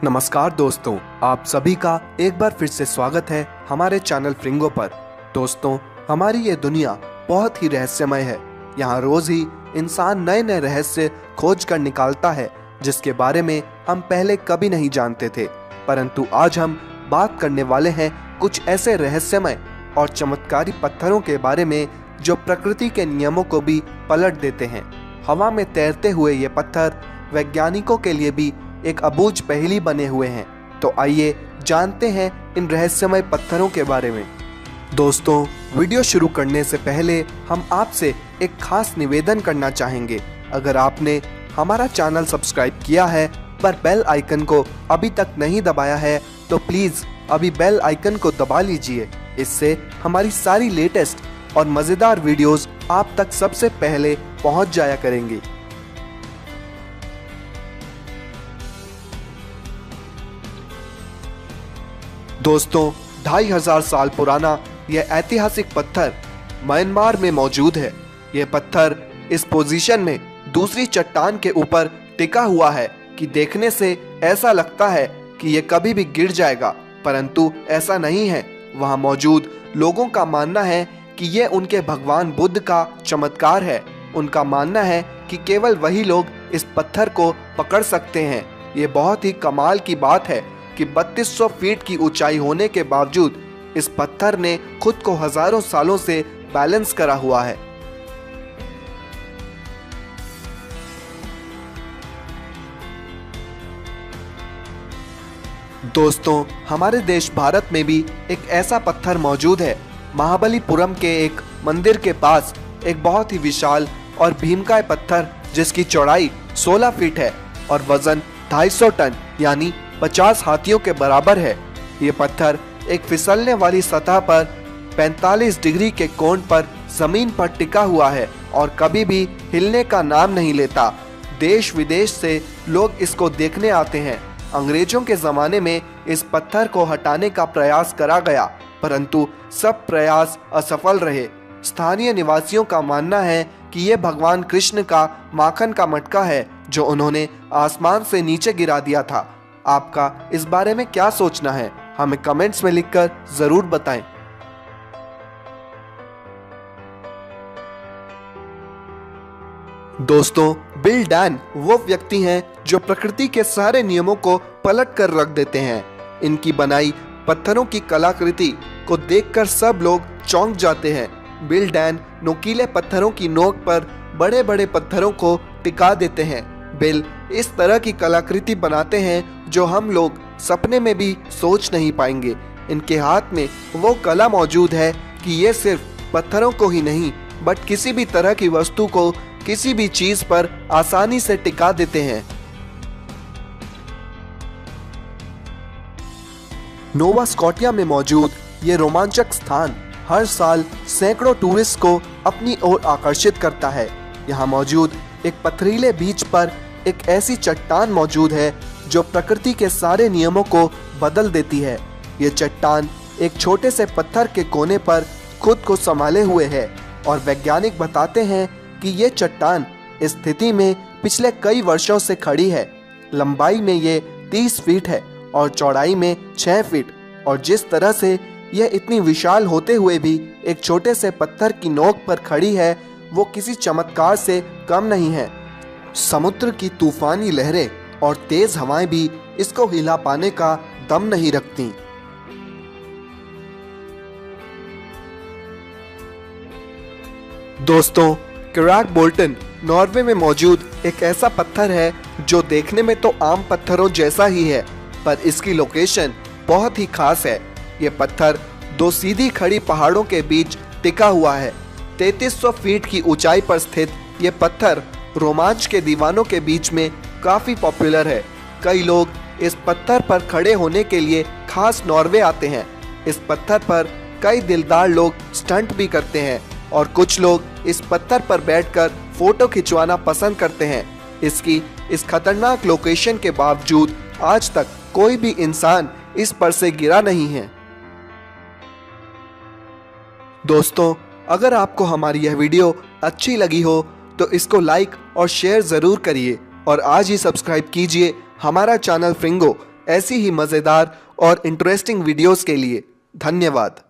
नमस्कार दोस्तों, आप सभी का एक बार फिर से स्वागत है हमारे चैनल फ्रिंगो पर। दोस्तों, हमारी ये दुनिया बहुत ही रहस्यमय है। यहाँ रोज ही इंसान नए नए रहस्य खोज कर निकालता है जिसके बारे में हम पहले कभी नहीं जानते थे। परंतु आज हम बात करने वाले हैं कुछ ऐसे रहस्यमय और चमत्कारी पत्थरों के बारे में जो प्रकृति के नियमों को भी पलट देते हैं। हवा में तैरते हुए ये पत्थर वैज्ञानिकों के लिए भी एक अबूझ पहेली बने हुए हैं। तो आइए जानते हैं इन रहस्यमय पत्थरों के बारे में। दोस्तों, वीडियो शुरू करने से पहले हम आपसे एक खास निवेदन करना चाहेंगे। अगर आपने हमारा चैनल सब्सक्राइब किया है पर बेल आइकन को अभी तक नहीं दबाया है तो प्लीज अभी बेल आइकन को दबा लीजिए। इससे हमारी सारी लेटेस्ट और मजेदार वीडियोस आप तक सबसे पहले पहुंच जाया करेंगी। दोस्तों, 2500 साल पुराना यह ऐतिहासिक पत्थर म्यांमार में मौजूद है। यह पत्थर इस पोजीशन में दूसरी चट्टान के ऊपर टिका हुआ है कि देखने से ऐसा लगता है कि यह कभी भी गिर जाएगा, परंतु ऐसा नहीं है। वहां मौजूद लोगों का मानना है कि यह उनके भगवान बुद्ध का चमत्कार है। उनका मानना है कि केवल वही लोग इस पत्थर को पकड़ सकते हैं। ये बहुत ही कमाल की बात है कि 3200 फीट की ऊंचाई होने के बावजूद इस पत्थर ने खुद को हजारों सालों से बैलेंस करा हुआ है। दोस्तों, हमारे देश भारत में भी एक ऐसा पत्थर मौजूद है। महाबलीपुरम के एक मंदिर के पास एक बहुत ही विशाल और भीमकाय पत्थर जिसकी चौड़ाई 16 फीट है और वजन 250 टन यानी 50 हाथियों के बराबर है। ये पत्थर एक फिसलने वाली सतह पर 45 डिग्री के कोण पर जमीन पर टिका हुआ है और कभी भी हिलने का नाम नहीं लेता। देश विदेश से लोग इसको देखने आते हैं। अंग्रेजों के जमाने में इस पत्थर को हटाने का प्रयास करा गया, परंतु सब प्रयास असफल रहे। स्थानीय निवासियों का मानना है कि यह भगवान कृष्ण का माखन का मटका है जो उन्होंने आसमान से नीचे गिरा दिया था। आपका इस बारे में क्या सोचना है, हमें कमेंट्स में लिखकर जरूर बताएं। दोस्तों, बिल डैन वो व्यक्ति हैं जो प्रकृति के सारे नियमों को पलट कर रख देते हैं। इनकी बनाई पत्थरों की कलाकृति को देखकर सब लोग चौंक जाते हैं। बिल डैन नुकीले पत्थरों की नोक पर बड़े बड़े पत्थरों को टिका देते हैं। बिल इस तरह की कलाकृति बनाते हैं जो हम लोग सपने में भी सोच नहीं पाएंगे। इनके हाथ में वो कला मौजूद है कि ये सिर्फ पत्थरों को ही नहीं बट किसी भी तरह की वस्तु को किसी भी चीज पर आसानी से टिका देते हैं। नोवा स्कॉटिया में मौजूद ये रोमांचक स्थान हर साल सैकड़ों टूरिस्ट को अपनी ओर आकर्षित करता है। यहाँ मौजूद एक पथरीले बीच पर एक ऐसी चट्टान मौजूद है जो प्रकृति के सारे नियमों को बदल देती है। ये चट्टान एक छोटे से पत्थर के कोने पर खुद को संभाले हुए है और वैज्ञानिक बताते हैं कि ये चट्टान इस स्थिति में पिछले कई वर्षों से खड़ी है। लंबाई में ये 30 फीट है और चौड़ाई में 6 फीट, और जिस तरह से यह इतनी विशाल होते हुए भी एक छोटे से पत्थर की नोक पर खड़ी है वो किसी चमत्कार से कम नहीं है। समुद्र की तूफानी लहरें और तेज हवाएं भी इसको हिला पाने का दम नहीं रखती। दोस्तों, क्राक बोल्टन नॉर्वे में मौजूद एक ऐसा पत्थर है जो देखने में तो आम पत्थरों जैसा ही है, पर इसकी लोकेशन बहुत ही खास है। यह पत्थर दो सीधी खड़ी पहाड़ों के बीच टिका हुआ है। 3300 फीट की ऊंचाई पर स्थित यह पत्थर रोमांच के दीवानों के बीच में काफी पॉपुलर है। कई लोग इस पत्थर पर खड़े होने के लिए खास नॉर्वे आते हैं। इस पत्थर पर कई दिलदार लोग स्टंट भी करते हैं और कुछ लोग इस पत्थर पर बैठकर फोटो खिंचवाना पसंद करते हैं। इसकी इस खतरनाक लोकेशन के बावजूद आज तक कोई भी इंसान इस पर से गिरा नहीं है। दोस्तों, अगर आपको हमारी यह वीडियो अच्छी लगी हो तो इसको लाइक और शेयर जरूर करिए और आज ही सब्सक्राइब कीजिए हमारा चैनल फ्रिंगो, ऐसी ही मज़ेदार और इंटरेस्टिंग वीडियोस के लिए धन्यवाद।